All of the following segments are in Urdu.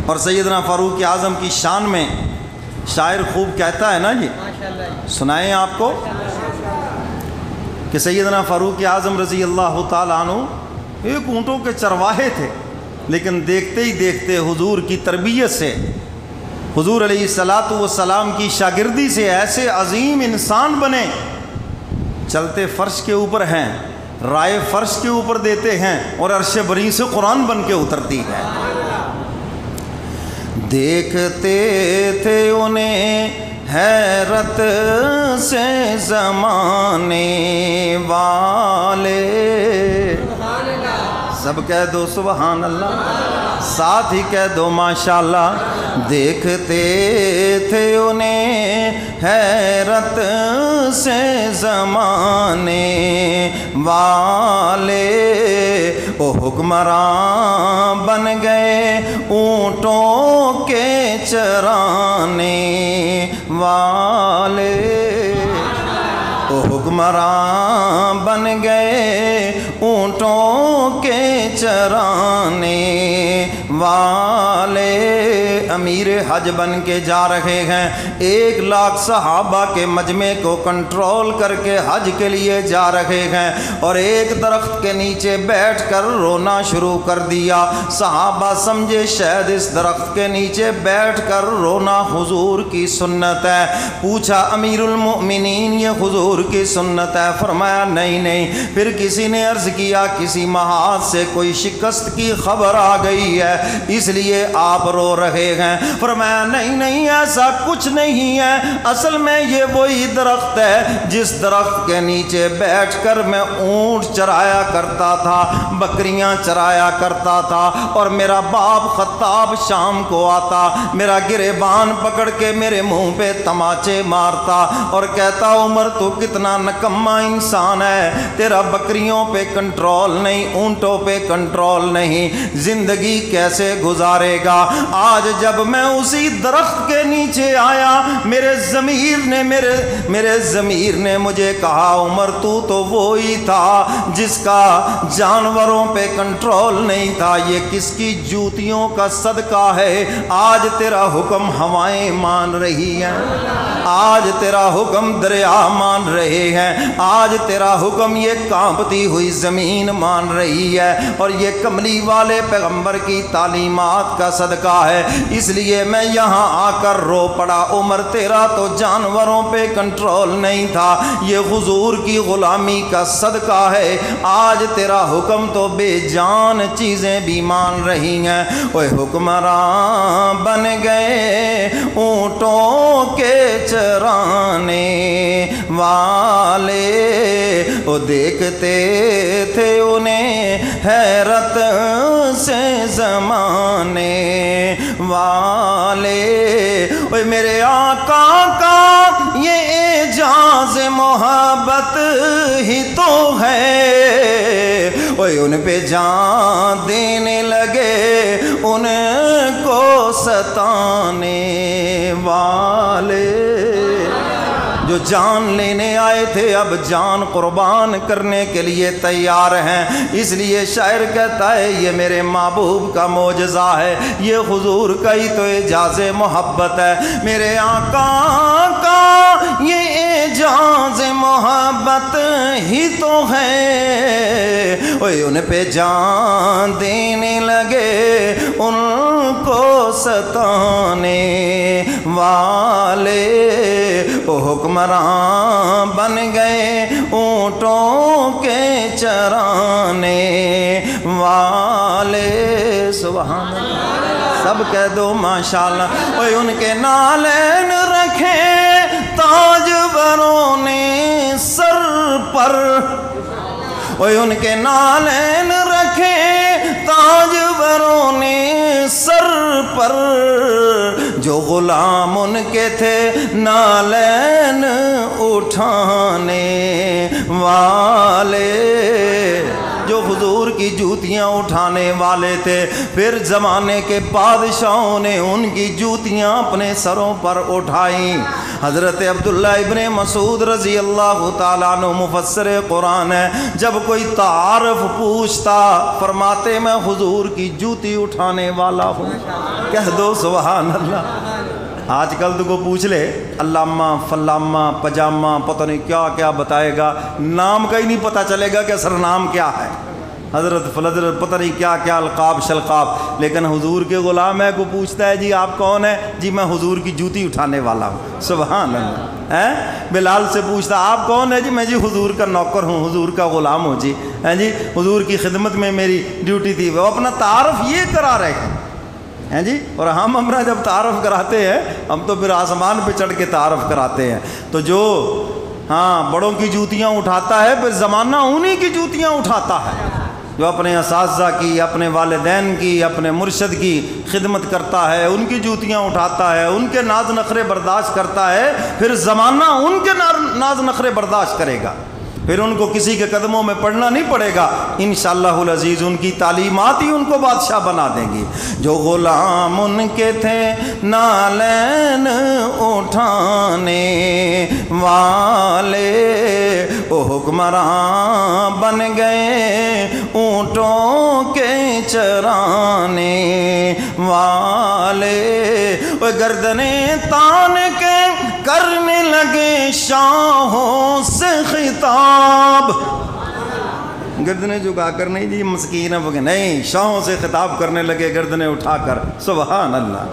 اور سیدنا فاروق اعظم کی شان میں شاعر خوب کہتا ہے نا جی، سنائیں آپ کو کہ سیدنا فاروق اعظم رضی اللہ تعالیٰ عنہ ایک اونٹوں کے چرواہے تھے، لیکن دیکھتے ہی دیکھتے حضور کی تربیت سے، حضور علیہ الصلاۃ والسلام کی شاگردی سے ایسے عظیم انسان بنے، چلتے فرش کے اوپر ہیں، رائے فرش کے اوپر دیتے ہیں اور عرش بری سے قرآن بن کے اترتی ہے۔ دیکھتے تھے انہیں حیرت سے زمانے والے، سب کہہ دو سبحان اللہ، ساتھ ہی کہہ دو ماشاءاللہ۔ دیکھتے تھے انہیں حیرت سے زمانے والے، وہ حکمراں بن گئے اونٹوں کے چرانے والے، وہ حکمراں بن گئے اونٹوں کے چرانے والے۔ امیر حج بن کے جا رہے ہیں، 1,00,000 صحابہ کے مجمع کو کنٹرول کر کے حج کے لیے جا رہے ہیں، اور ایک درخت کے نیچے بیٹھ کر رونا شروع کر دیا۔ صحابہ سمجھے شاید اس درخت کے نیچے بیٹھ کر رونا حضور کی سنت ہے۔ پوچھا امیر المؤمنین یہ حضور کی سنت ہے؟ فرمایا نہیں نہیں۔ پھر کسی نے عرض کیا کسی محاذ سے کوئی شکست کی خبر آ گئی ہے اس لیے آپ رو رہے ہیں؟ فرمایا نہیں نہیں، ایسا کچھ نہیں ہے، اصل میں یہ وہی درخت ہے جس درخت کے نیچے بیٹھ کر میں اونٹ چرایا کرتا تھا، بکریاں چرایا کرتا تھا، اور میرا باپ خطاب شام کو آتا، میرا گریبان پکڑ کے میرے منہ پہ تماچے مارتا اور کہتا عمر تو کتنا نکما انسان ہے، تیرا بکریوں پہ کنٹرول نہیں، اونٹوں پہ کنٹرول نہیں، زندگی کیسے گزارے گا؟ آج جب میں اسی درخت کے نیچے آیا، میرے ضمیر نے مجھے کہا عمر تو وہی تھا جس کا جانوروں پہ کنٹرول نہیں تھا، یہ کس کی جوتیوں کا صدقہ ہے، آج تیرا حکم ہوائیں مان رہی ہیں، آج تیرا حکم دریا مان رہے ہیں، آج تیرا حکم یہ کانپتی ہوئی زمین مان رہی ہے، اور یہ کملی والے پیغمبر کی تعلیمات کا صدقہ ہے، اس لیے میں یہاں آ کر رو پڑا۔ عمر تیرا تو جانوروں پہ کنٹرول نہیں تھا، یہ حضور کی غلامی کا صدقہ ہے، آج تیرا حکم تو بے جان چیزیں بھی مان رہی ہیں۔ اوہ حکمراں بن گئے اونٹوں کے چرانے والے، وہ دیکھتے تھے انہیں حیرت سے زمانے والے۔ اوہ میرے آقا کا یہ اعجاز محبت ہی تو ہے، اوہ ان پہ جان دینے لگے ان کو ستانے والے، جو جان لینے آئے تھے اب جان قربان کرنے کے لیے تیار ہیں۔ اس لیے شاعر کہتا ہے یہ میرے محبوب کا معجزہ ہے، یہ حضور کا ہی تو اعجاز محبت ہے، میرے آقا کا یہ اعجاز محبت ہی تو ہے، اوہ ان پہ جان دینے لگے ان کو ستانے والے، وہ حکمراں بن گئے اونٹوں کے چرانے والے۔ سبحان اللہ، سب کہہ دو ماشاءاللہ۔ اوہ ان کے نالین رکھے تاجوروں نے سر پر، اوہ ان کے نالین رکھے تاجوروں نے سر پر، جو غلام ان کے تھے نالین اٹھانے والے۔ جو حضور کی جوتیاں اٹھانے والے تھے، پھر زمانے کے بادشاہوں نے ان کی جوتیاں اپنے سروں پر اٹھائیں۔ حضرت عبداللہ ابن مسعود رضی اللہ تعالیٰ عنہ مفسر قرآن ہے، جب کوئی تعارف پوچھتا فرماتے میں حضور کی جوتی اٹھانے والا ہوں۔ کہہ دو سبحان اللہ۔ آج کل تو کو پوچھ لے علامہ فلامہ پجامہ پتہ نہیں کیا کیا بتائے گا، نام کا ہی نہیں پتہ چلے گا کہ سرنام کیا ہے، حضرت فلحضرت پتہ نہیں کیا کیا القاب شلقاب، لیکن حضور کے غلام ہے کو پوچھتا ہے جی آپ کون ہیں؟ جی میں حضور کی جوتی اٹھانے والا ہوں۔ سبحان اللہ۔ بلال سے پوچھتا آپ کون ہے؟ جی میں جی حضور کا نوکر ہوں، حضور کا غلام ہوں جی، جی حضور کی خدمت میں میری ڈیوٹی تھی۔ وہ اپنا تعارف یہ کرا رہے ہیں جی، اور ہم ہمارا جب تعارف کراتے ہیں ہم تو پھر آسمان پہ چڑھ کے تعارف کراتے ہیں۔ تو جو بڑوں کی جوتیاں اٹھاتا ہے پھر زمانہ انہی کی جوتیاں اٹھاتا ہے، جو اپنے اساتذہ کی، اپنے والدین کی، اپنے مرشد کی خدمت کرتا ہے، ان کی جوتیاں اٹھاتا ہے، ان کے ناز نخرے برداشت کرتا ہے، پھر زمانہ ان کے ناز نخرے برداشت کرے گا، پھر ان کو کسی کے قدموں میں پڑنا نہیں پڑے گا، انشاءاللہ العزیز ان کی تعلیمات ہی ان کو بادشاہ بنا دیں گی۔ جو غلام ان کے تھے نالین اٹھانے والے، وہ حکمراں بن گئے اونٹوں کے چرانے والے، وہ گردنیں تان کے کرنے لگے شاہوں سے خطاب۔ گردنیں جھکا کر نہیں جی مسکین ہے، نہیں، شاہوں سے خطاب کرنے لگے گردنیں اٹھا کر۔ سبحان اللہ۔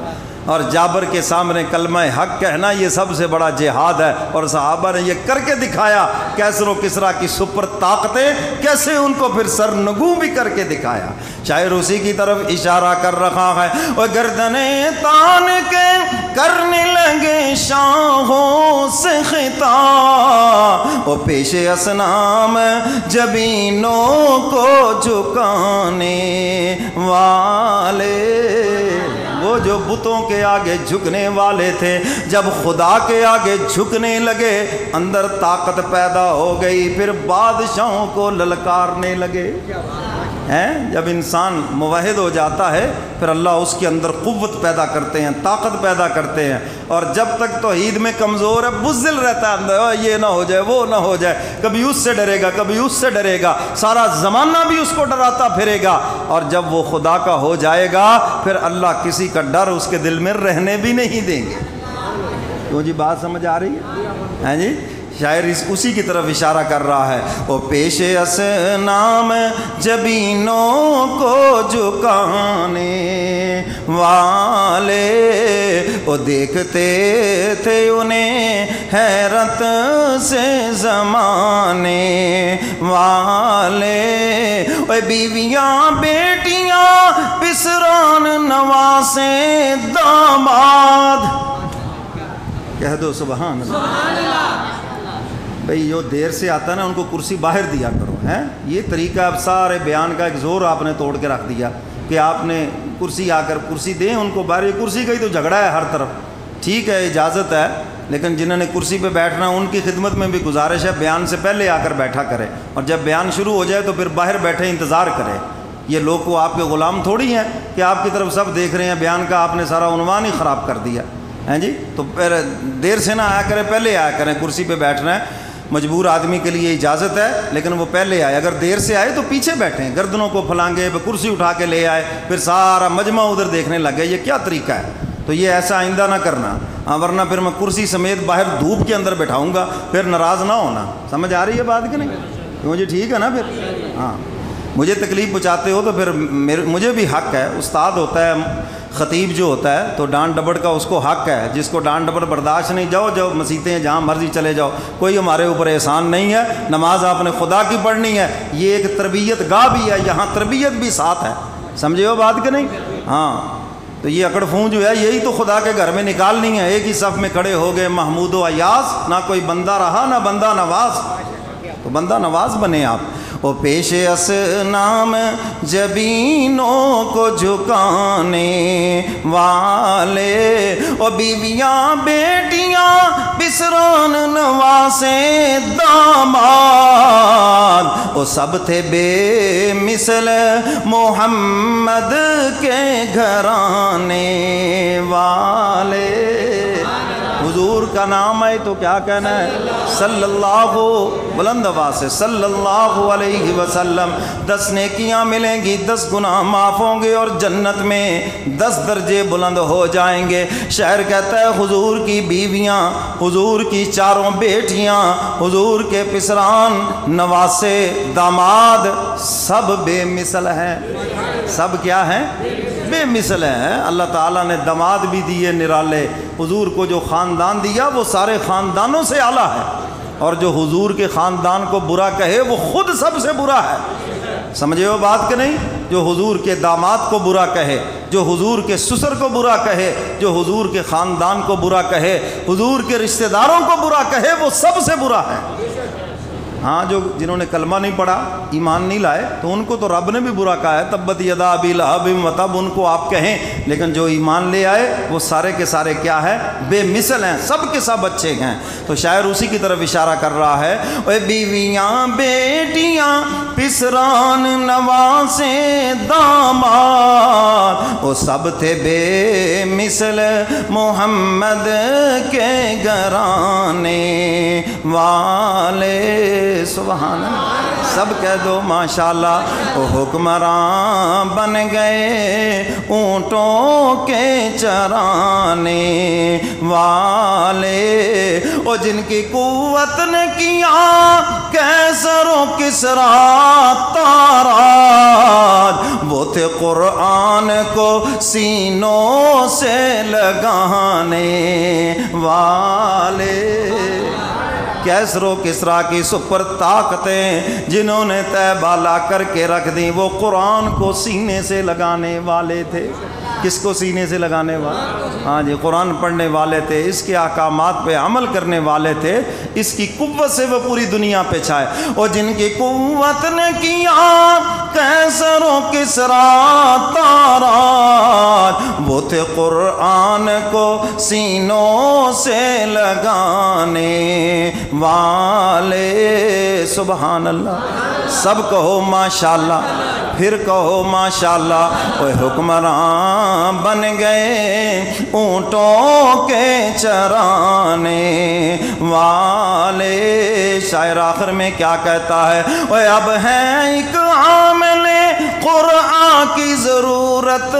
اور جابر کے سامنے کلمہ حق کہنا یہ سب سے بڑا جہاد ہے، اور صحابہ نے یہ کر کے دکھایا، کیسر و کسریٰ کی سپر طاقتیں کیسے ان کو پھر سرنگوں بھی کر کے دکھایا۔ شاعر اسی کی طرف اشارہ کر رہا ہے، وہ گردنیں تان کے کرنے لگے شاہوں سے خطاب، وہ پیش اصنام جبینوں کو جھکانے والے، وہ جو بتوں کے آگے جھکنے والے تھے جب خدا کے آگے جھکنے لگے اندر طاقت پیدا ہو گئی، پھر بادشاہوں کو للکارنے لگے۔ جب انسان موحد ہو جاتا ہے پھر اللہ اس کے اندر قوت پیدا کرتے ہیں، طاقت پیدا کرتے ہیں، اور جب تک توحید میں کمزور ہے بزدل رہتا ہے اندر، یہ نہ ہو جائے وہ نہ ہو جائے، کبھی اس سے ڈرے گا کبھی اس سے ڈرے گا، سارا زمانہ بھی اس کو ڈراتا پھرے گا، اور جب وہ خدا کا ہو جائے گا پھر اللہ کسی کا ڈر اس کے دل میں رہنے بھی نہیں دیں گے۔ کیوں جی بات سمجھ آ رہی ہے؟ جی شاعر اسی کی طرف اشارہ کر رہا ہے، وہ پیش اصنام جبینوں کو جھکانے والے، وہ دیکھتے تھے انہیں حیرت سے زمانے والے، وہ بیویاں بیٹیاں پسران نواسے داماد۔ کہہ دو سبحان اللہ۔ بھئی جو دیر سے آتا ہے نا ان کو کرسی باہر دیا کرو، یہ طریقہ اب سارے بیان کا ایک زور آپ نے توڑ کے رکھ دیا کہ آپ نے کرسی آ کر کرسی دیں ان کو باہر، کرسی کا ہی تو جھگڑا ہے ہر طرف، ٹھیک ہے اجازت ہے، لیکن جنہوں نے کرسی پہ بیٹھنا ان کی خدمت میں بھی گزارش ہے بیان سے پہلے آ کر بیٹھا کرے، اور جب بیان شروع ہو جائے تو پھر باہر بیٹھے انتظار کرے۔ یہ لوگ کو آپ کے غلام تھوڑی ہیں کہ آپ کی طرف سب دیکھ رہے ہیں، بیان کا آپ نے سارا عنوان ہی خراب کر دیا ہیں جی، تو پھر دیر سے نہ آیا کریں، پہلے آیا کریں، کرسی پہ بیٹھنا ہے، مجبور آدمی کے لیے اجازت ہے لیکن وہ پہلے آئے، اگر دیر سے آئے تو پیچھے بیٹھیں، گردنوں کو پھلانگے، کرسی اٹھا کے لے آئے، پھر سارا مجمع ادھر دیکھنے لگے، یہ کیا طریقہ ہے؟ تو یہ ایسا آئندہ نہ کرنا، ورنہ پھر میں کرسی سمیت باہر دھوپ کے اندر بیٹھاؤں گا، پھر ناراض نہ ہونا۔ سمجھ آ رہی ہے بات کہ نہیں؟ کیوں جی ٹھیک ہے نا؟ پھر مجھے تکلیف پہنچاتے ہو تو پھر مجھے بھی حق ہے، استاد ہوتا ہے، خطیب جو ہوتا ہے تو ڈانٹ ڈپٹ کا اس کو حق ہے، جس کو ڈانٹ ڈپٹ برداشت نہیں، جاؤ مسیتیں جہاں مرضی چلے جاؤ، کوئی ہمارے اوپر احسان نہیں ہے، نماز آپ نے خدا کی پڑھنی ہے، یہ ایک تربیت گاہ بھی ہے، یہاں تربیت بھی ساتھ ہے، سمجھے ہو بات کہ نہیں؟ تو یہ اکڑ فون جو ہے یہی تو خدا کے گھر میں نکالنی ہے، ایک ہی صف میں کھڑے ہو گئے محمود و ایاز، نہ کوئی بندہ رہا نہ بندہ نواز، تو بندہ نواز بنے آپ۔ وہ پیش اسنام جبینوں کو جھکانے والے، وہ بیویاں بیٹیاں بسران نواسے داماد، وہ سب تھے بے مثل محمد کے گھرانے والے۔ حضور کا نام ہے تو کیا کہنا ہے؟ صلی اللہ، بلند آواز سے صلی اللہ علیہ وسلم۔ 10 نیکیاں ملیں گی، 10 گناہ معاف ہوں گے اور جنت میں 10 درجے بلند ہو جائیں گے۔ شاعر کہتا ہے حضور کی بیویاں، حضور کی چاروں بیٹیاں، حضور کے پسران نواسے داماد سب بے مثل ہیں۔ سب کیا ہیں؟ بے مثل ہیں۔ اللہ تعالیٰ نے داماد بھی دیے نرالے۔ حضور کو جو خاندان دیا وہ سارے خاندانوں سے اعلیٰ ہے، اور جو حضور کے خاندان کو برا کہے وہ خود سب سے برا ہے۔ سمجھے ہو بات کہ نہیں؟ جو حضور کے داماد کو برا کہے، جو حضور کے سسر کو برا کہے، جو حضور کے خاندان کو برا کہے، حضور کے رشتہ داروں کو برا کہے، وہ سب سے برا ہے۔ ہاں جو جنہوں نے کلمہ نہیں پڑھا، ایمان نہیں لائے، تو ان کو تو رب نے بھی برا کہا ہے، تبت یدا ابی لہب وتب، ان کو آپ کہیں، لیکن جو ایمان لے آئے وہ سارے کے سارے کیا ہے؟ بے مثل ہیں، سب کے سب اچھے ہیں۔ تو شاعر اسی کی طرف اشارہ کر رہا ہے، اے بیویاں بیٹیاں پسران نواسے داماد، وہ سب تھے بے مثل محمد کے گھرانے والے۔ سبحان اللہ، سب کہہ دو ماشاءاللہ۔ وہ حکمراں بن گئے اونٹوں کے چرانے والے، وہ جن کی قوت نے کیا کیسر و کسریٰ تاراج، وہ تھے قرآن کو سینوں سے لگانے والے۔ کیسر و کسریٰ کی سپر طاقتیں جنہوں نے طیبہ لا کر کے رکھ دیں، وہ قرآن کو سینے سے لگانے والے تھے۔ کس کو سینے سے لگانے والے؟ ہاں جی، قرآن پڑھنے والے تھے، اس کے احکامات پہ عمل کرنے والے تھے، اس کی قوت سے وہ پوری دنیا پہ چھائے۔ اور جن کی قوت نے کیا کیسر و کسریٰ تاراج، وہ تھے قرآن کو سینوں سے لگانے والے۔ سبحان اللہ، سب کہو ماشاءاللہ، پھر کہو ماشاءاللہ۔ وہ حکمراں بن گئے اونٹوں کے چرانے والے۔ شاعر آخر میں کیا کہتا ہے؟ وہ اب ہے ایک عامل قرآن کی ضرورت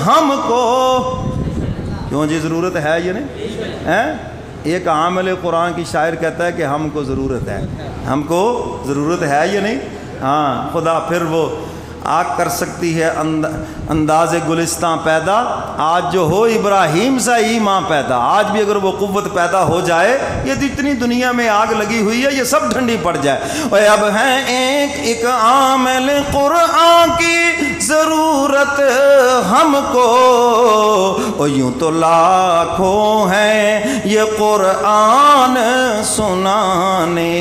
ہم کو۔ کیوں جی ضرورت ہے یہ نہیں؟ ایک عامل قرآن کی شاعر کہتا ہے کہ ہم کو ضرورت ہے، ہم کو ضرورت ہے یہ نہیں؟ ہاں، خدا پھر وہ آگ کر سکتی ہے انداز گلستان پیدا، آج جو ہو ابراہیم سا ایمان پیدا۔ آج بھی اگر وہ قوت پیدا ہو جائے، یہ جتنی دنیا میں آگ لگی ہوئی ہے یہ سب ٹھنڈی پڑ جائے۔ اور اب ہے ایک عامل قرآن کی ضرورت ہم کو، اور یوں تو لاکھوں ہیں یہ قرآن سنانے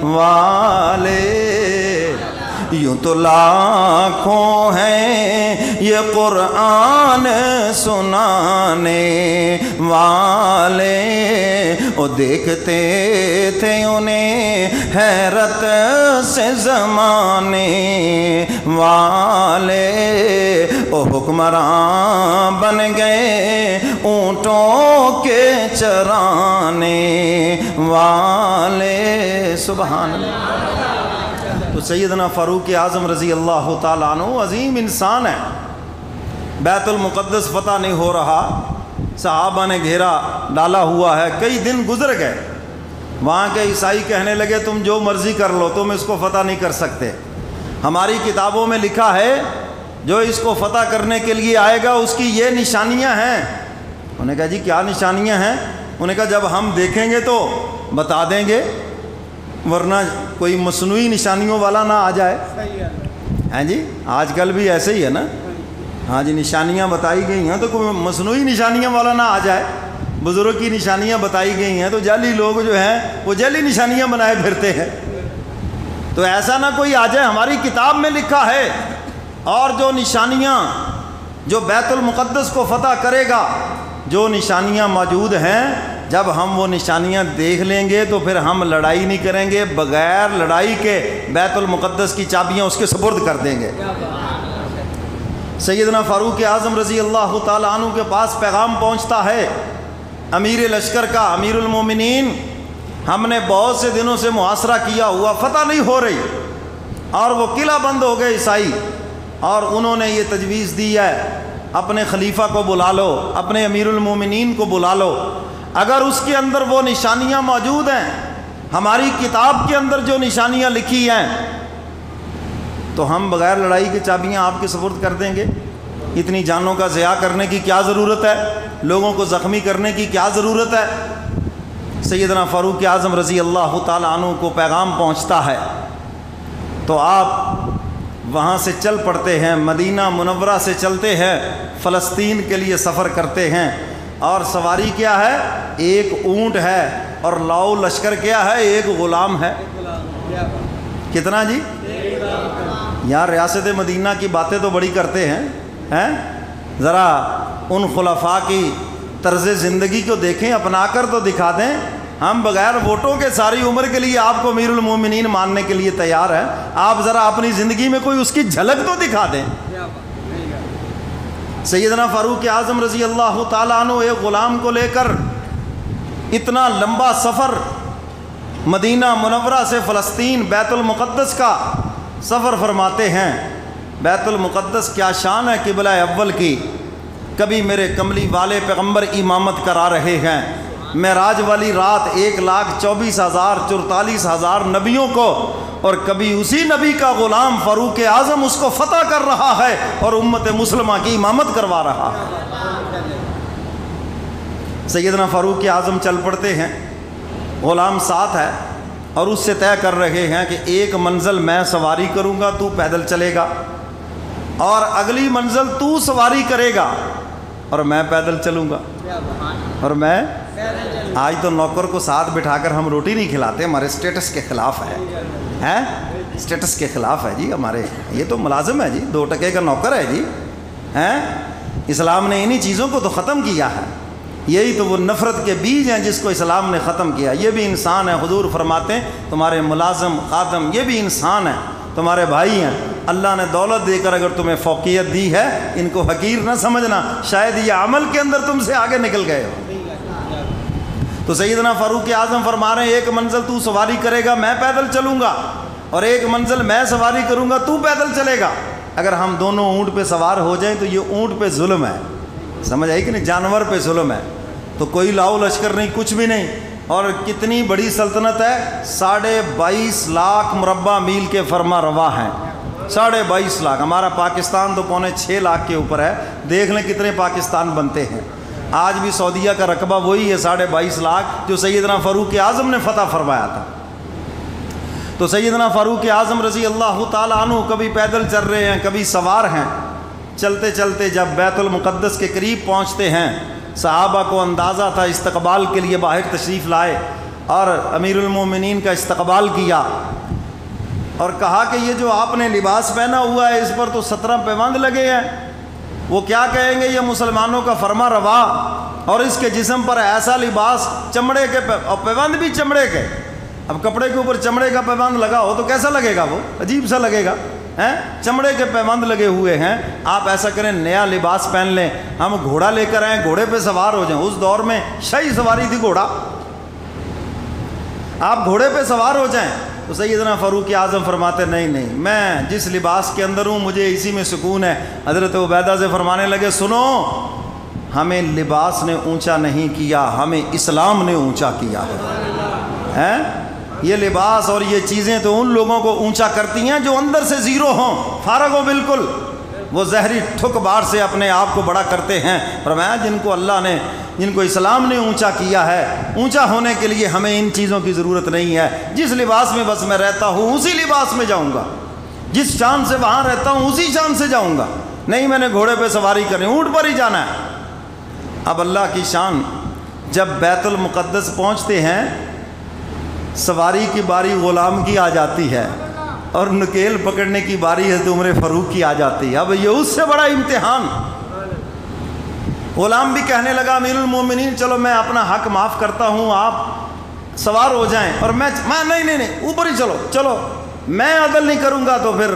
والے، یوں تو لاکھوں ہیں یہ قرآن سنانے والے۔ وہ دیکھتے تھے انہیں حیرت سے زمانے والے، وہ حکمراں بن گئے اونٹوں کے چرانے والے۔ سبحان اللہ۔ تو سیدنا فاروق اعظم رضی اللہ تعالیٰ عنہ عظیم انسان ہے۔ بیت المقدس فتح نہیں ہو رہا، صحابہ نے گھیرا ڈالا ہوا ہے، کئی دن گزر گئے، وہاں کے عیسائی کہنے لگے تم جو مرضی کر لو، تم اس کو فتح نہیں کر سکتے، ہماری کتابوں میں لکھا ہے جو اس کو فتح کرنے کے لیے آئے گا اس کی یہ نشانیاں ہیں۔ انہوں نے کہا جی کیا نشانیاں ہیں؟ انہوں نے کہا جب ہم دیکھیں گے تو بتا دیں گے، ورنہ کوئی مصنوعی نشانیوں والا نہ آ جائے۔ ہیں جی، آج کل بھی ایسے ہی ہے نا، ہاں جی نشانیاں بتائی گئی ہیں تو کوئی مصنوعی نشانیاں والا نہ آ جائے۔ بزرگ کی نشانیاں بتائی گئی ہیں تو جعلی لوگ جو ہیں وہ جعلی نشانیاں بنائے پھرتے ہیں۔ تو ایسا نہ کوئی آ جائے، ہماری کتاب میں لکھا ہے، اور جو نشانیاں جو بیت المقدس کو فتح کرے گا، جو نشانیاں موجود ہیں، جب ہم وہ نشانیاں دیکھ لیں گے تو پھر ہم لڑائی نہیں کریں گے، بغیر لڑائی کے بیت المقدس کی چابیاں اس کے سپرد کر دیں گے۔ سیدنا فاروق اعظم رضی اللہ تعالیٰ عنہ کے پاس پیغام پہنچتا ہے امیر لشکر کا، امیر المومنین، ہم نے بہت سے دنوں سے محاصرہ کیا ہوا، فتح نہیں ہو رہی، اور وہ قلعہ بند ہو گئے عیسائی، اور انہوں نے یہ تجویز دی ہے اپنے خلیفہ کو بلا لو، اپنے امیر المومنین کو بلا لو، اگر اس کے اندر وہ نشانیاں موجود ہیں، ہماری کتاب کے اندر جو نشانیاں لکھی ہیں، تو ہم بغیر لڑائی کے چابیاں آپ کے سپرد کر دیں گے۔ اتنی جانوں کا ضیاع کرنے کی کیا ضرورت ہے؟ لوگوں کو زخمی کرنے کی کیا ضرورت ہے؟ سیدنا فاروق اعظم رضی اللہ تعالیٰ عنہ کو پیغام پہنچتا ہے تو آپ وہاں سے چل پڑتے ہیں، مدینہ منورہ سے چلتے ہیں، فلسطین کے لیے سفر کرتے ہیں، اور سواری کیا ہے؟ ایک اونٹ ہے، اور لاؤ لشکر کیا ہے؟ ایک غلام ہے۔ کتنا جی؟ یار ریاست مدینہ کی باتیں تو بڑی کرتے ہیں، ذرا ان خلفاء کی طرز زندگی کو دیکھیں، اپنا کر تو دکھا دیں۔ ہم بغیر ووٹوں کے ساری عمر کے لیے آپ کو امیر المومنین ماننے کے لیے تیار ہیں، آپ ذرا اپنی زندگی میں کوئی اس کی جھلک تو دکھا دیں۔ سیدنا فاروق اعظم رضی اللہ تعالیٰ عنہ ایک غلام کو لے کر اتنا لمبا سفر، مدینہ منورہ سے فلسطین بیت المقدس کا سفر فرماتے ہیں۔ بیت المقدس کیا شان ہے قبلہ اول کی، کبھی میرے کملی والے پیغمبر امامت کرا رہے ہیں، معراج والی رات 1,24,000 44,000 نبیوں کو، اور کبھی اسی نبی کا غلام فاروق اعظم اس کو فتح کر رہا ہے اور امت مسلمہ کی امامت کروا رہا ہے۔ سیدنا فاروق اعظم چل پڑتے ہیں، غلام ساتھ ہے، اور اس سے طے کر رہے ہیں کہ ایک منزل میں سواری کروں گا، تو پیدل چلے گا، اور اگلی منزل تو سواری کرے گا اور میں پیدل چلوں گا، اور میں آج تو نوکر کو ساتھ بٹھا کر ہم روٹی نہیں کھلاتے، ہمارے سٹیٹس کے خلاف ہے، سٹیٹس کے خلاف ہے جی ہمارے، یہ تو ملازم ہے جی، 2 ٹکے کا نوکر ہے جی، اسلام نے انہی چیزوں کو تو ختم کیا ہے، یہی تو وہ نفرت کے بیج ہیں جس کو اسلام نے ختم کیا۔ یہ بھی انسان ہے، حضور فرماتے ہیں تمہارے ملازم خادم یہ بھی انسان ہیں، تمہارے بھائی ہیں، اللہ نے دولت دے کر اگر تمہیں فوقیت دی ہے ان کو حقیر نہ سمجھنا، شاید یہ عمل کے اندر تم سے آگے نکل گئے ہو۔ تو سیدنا فاروق اعظم فرما رہے ہیں ایک منزل تو سواری کرے گا میں پیدل چلوں گا، اور ایک منزل میں سواری کروں گا تو پیدل چلے گا۔ اگر ہم دونوں اونٹ پہ سوار ہو جائیں تو یہ اونٹ پہ ظلم ہے، سمجھ آئی کہ نہیں؟ جانور پہ ظلم ہے، تو کوئی لاؤ لشکر نہیں، کچھ بھی نہیں، اور کتنی بڑی سلطنت ہے، 22.5 لاکھ مربع میل کے فرما روا ہیں، 22.5 لاکھ، ہمارا پاکستان تو 6.25 لاکھ کے اوپر ہے، دیکھ لیں کتنے پاکستان بنتے ہیں۔ آج بھی سعودیہ کا رقبہ وہی ہے 22.5 لاکھ جو سیدنا فاروق اعظم نے فتح فرمایا تھا۔ تو سیدنا فاروق اعظم رضی اللہ تعالیٰ عنہ کبھی پیدل چل رہے ہیں، کبھی سوار ہیں، چلتے چلتے جب بیت المقدس کے قریب پہنچتے ہیں، صحابہ کو اندازہ تھا استقبال کے لیے باہر تشریف لائے، اور امیر المومنین کا استقبال کیا اور کہا کہ یہ جو آپ نے لباس پہنا ہوا ہے اس پر تو 17 پیوند لگے ہیں، وہ کیا کہیں گے؟ یہ مسلمانوں کا فرما روا، اور اس کے جسم پر ایسا لباس چمڑے کے اور پیوند بھی چمڑے کے، اب کپڑے کے اوپر چمڑے کا پیوند لگا ہو تو کیسا لگے گا؟ وہ عجیب سا لگے گا، چمڑے کے پیوند لگے ہوئے ہیں، آپ ایسا کریں نیا لباس پہن لیں، ہم گھوڑا لے کر آئیں، گھوڑے پہ سوار ہو جائیں، اس دور میں شاہی سواری تھی گھوڑا، آپ گھوڑے پہ سوار ہو جائیں۔ تو سیدنا فاروق اعظم فرماتے نہیں، میں جس لباس کے اندر ہوں مجھے اسی میں سکون ہے۔ حضرت عبیدہ سے فرمانے لگے سنو، ہمیں لباس نے اونچا نہیں کیا، ہمیں اسلام نے اونچا کیا ہے۔ یہ لباس اور یہ چیزیں تو ان لوگوں کو اونچا کرتی ہیں جو اندر سے زیرو ہوں، فارغ ہو بالکل، وہ زہری ٹھک بار سے اپنے آپ کو بڑا کرتے ہیں۔ فرمایا جن کو اسلام نے اونچا کیا ہے، اونچا ہونے کے لیے ہمیں ان چیزوں کی ضرورت نہیں ہے، جس لباس میں بس میں رہتا ہوں اسی لباس میں جاؤں گا، جس شان سے وہاں رہتا ہوں اسی شان سے جاؤں گا، نہیں میں نے گھوڑے پہ سواری کرنی، اونٹ پر ہی جانا ہے۔ اب اللہ کی شان، جب بیت المقدس پہنچتے ہیں سواری کی باری غلام کی آ جاتی ہے، اور نکیل پکڑنے کی باری حضرت عمر فاروق کی آ جاتی ہے. اب یہ اس سے بڑا امتحان. غلام بھی کہنے لگا امیر المومنین چلو میں اپنا حق معاف کرتا ہوں, آپ سوار ہو جائیں, اور میں نہیں اوپر ہی چلو میں عدل نہیں کروں گا تو پھر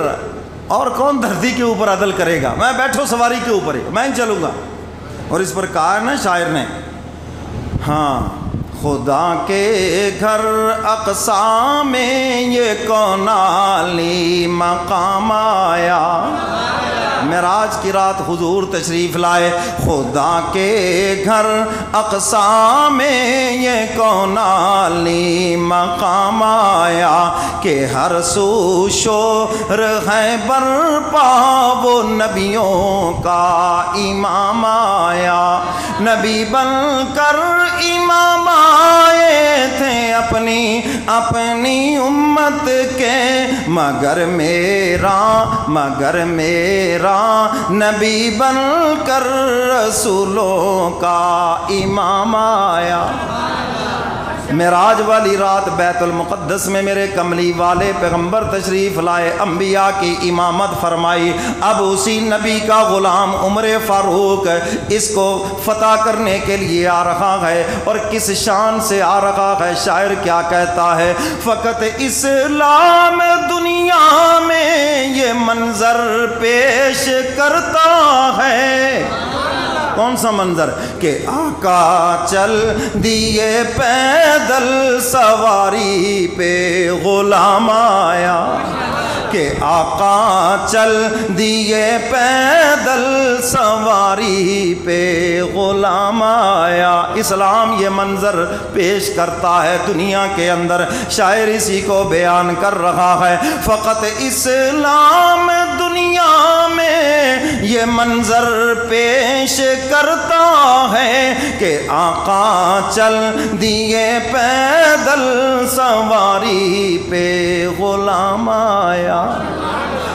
اور کون دھرتی کے اوپر عدل کرے گا, میں بیٹھو سواری کے اوپر ہی, میں ہی چلوں گا. اور اس پر کہا ہے نا شاعر نے, ہاں خدا کے گھر اقصی میں یہ کون عالی مقام آیا. معراج کی رات حضور تشریف لائے, خدا کے گھر اقصی میں یہ کون عالی مقام آیا کہ ہر سو شور ہے برپا وہ نبیوں کا امام آیا. نبی بن کر امام آئے تھے اپنی امت کے, مگر میرا نبی بن کر رسولوں کا امام آیا. معراج والی رات بیت المقدس میں میرے کملی والے پیغمبر تشریف لائے, انبیاء کی امامت فرمائی. اب اسی نبی کا غلام عمر فاروق اس کو فتح کرنے کے لیے آ رہا ہے, اور کس شان سے آ رہا ہے. شاعر کیا کہتا ہے, فقط اسلام دنیا میں یہ منظر پیش کرتا ہے. کون سا منظر کہ آقا چل دیے پیدل سواری پہ غلام آیا, کہ آقا چل دیے پیدل سواری پہ غلام آیا. اسلام یہ منظر پیش کرتا ہے دنیا کے اندر. شاعر اسی کو بیان کر رہا ہے, فقط اسلام دنیا میں یہ منظر پیش کرتا ہے کہ آقا چل دیے پیدل سواری پہ غلام آیا.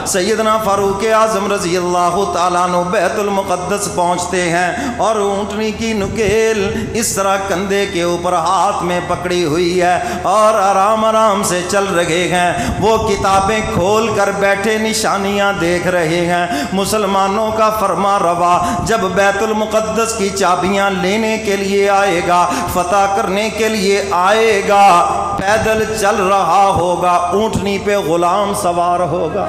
سیدنا فاروق اعظم رضی اللہ تعالیٰ عنہ بیت المقدس پہنچتے ہیں, اور اونٹنی کی نکیل اس طرح کندھے کے اوپر ہاتھ میں پکڑی ہوئی ہے, اور آرام سے چل رہے ہیں. وہ کتابیں کھول کر بیٹھے نشانیاں دیکھ رہے ہیں. مسلمانوں کا فرما روا جب بیت المقدس کی چابیاں لینے کے لیے آئے گا, فتح کرنے کے لیے آئے گا, پیدل چل رہا ہوگا, اونٹنی پہ غلام سوار ہوگا.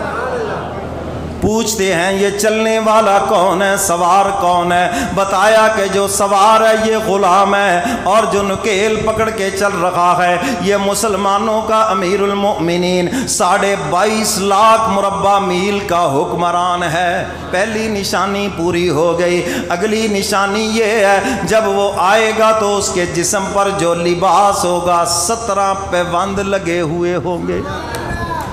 پوچھتے ہیں یہ چلنے والا کون ہے, سوار کون ہے؟ بتایا کہ جو سوار ہے یہ غلام ہے, اور جو نکیل پکڑ کے چل رہا ہے یہ مسلمانوں کا امیر المؤمنین 22.5 لاکھ مربع میل کا حکمران ہے. پہلی نشانی پوری ہو گئی. اگلی نشانی یہ ہے جب وہ آئے گا تو اس کے جسم پر جو لباس ہوگا 17 پیوند لگے ہوئے ہوں گے.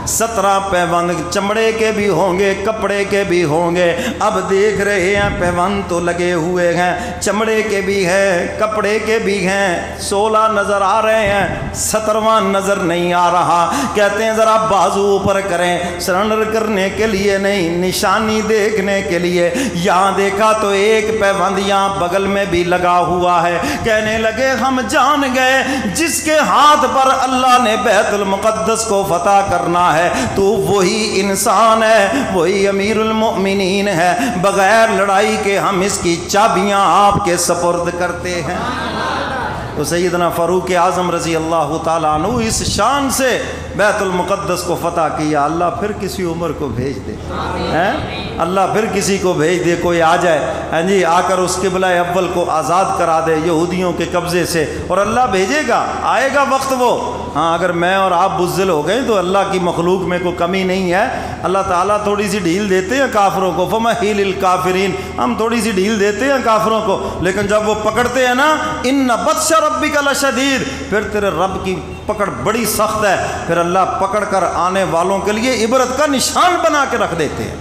17 پیوند چمڑے کے بھی ہوں گے, کپڑے کے بھی ہوں گے. اب دیکھ رہے ہیں پیوند تو لگے ہوئے ہیں, چمڑے کے بھی ہیں, کپڑے کے بھی ہیں. 16 نظر آ رہے ہیں, 17واں نظر نہیں آ رہا. کہتے ہیں ذرا بازو اوپر کریں, سرنڈر کرنے کے لیے نہیں, نشانی دیکھنے کے لیے. یہاں دیکھا تو ایک پیوند یہاں بغل میں بھی لگا ہوا ہے. کہنے لگے ہم جان گئے جس کے ہاتھ پر اللہ نے بیت المقدس کو فتح کرنا ہے تو وہی انسان ہے, وہی امیر المؤمنین ہے. بغیر لڑائی کے ہم اس کی چابیاں آپ کے سپرد کرتے ہیں. تو سیدنا فاروق اعظم رضی اللہ تعالیٰ عنہ اس شان سے بیت المقدس کو فتح کیا. اللہ پھر کسی عمر کو بھیج دے, اللہ پھر کسی کو بھیج دے, کوئی آ جائے ہاں جی, آ کر اس قبلہ اول کو آزاد کرا دے یہودیوں کے قبضے سے. اور اللہ بھیجے گا, آئے گا وقت وہ. ہاں اگر میں اور آپ بزدل ہو گئے تو اللہ کی مخلوق میں کوئی کمی نہیں ہے. اللہ تعالیٰ تھوڑی سی ڈھیل دیتے ہیں کافروں کو, فمہل الکافرین, ہم تھوڑی سی ڈھیل دیتے ہیں کافروں کو, لیکن جب وہ پکڑتے ہیں نا, ان بطش ربک لشدید, پھر تیرے رب کی پکڑ بڑی سخت ہے. پھر اللہ پکڑ کر آنے والوں کے لیے عبرت کا نشان بنا کے رکھ دیتے ہیں.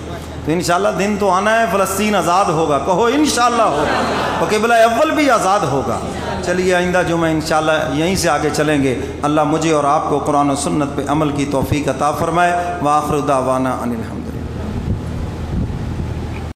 تو انشاءاللہ دن تو آنا ہے, فلسطین آزاد ہوگا, کہو انشاءاللہ ہوگا, اور قبلہ اول بھی آزاد ہوگا. چلیے آئندہ جمعہ انشاءاللہ یہیں سے آگے چلیں گے. اللہ مجھے اور آپ کو قرآن و سنت پہ عمل کی توفیق عطا فرمائے. وآخر دعوانا ان الحمد.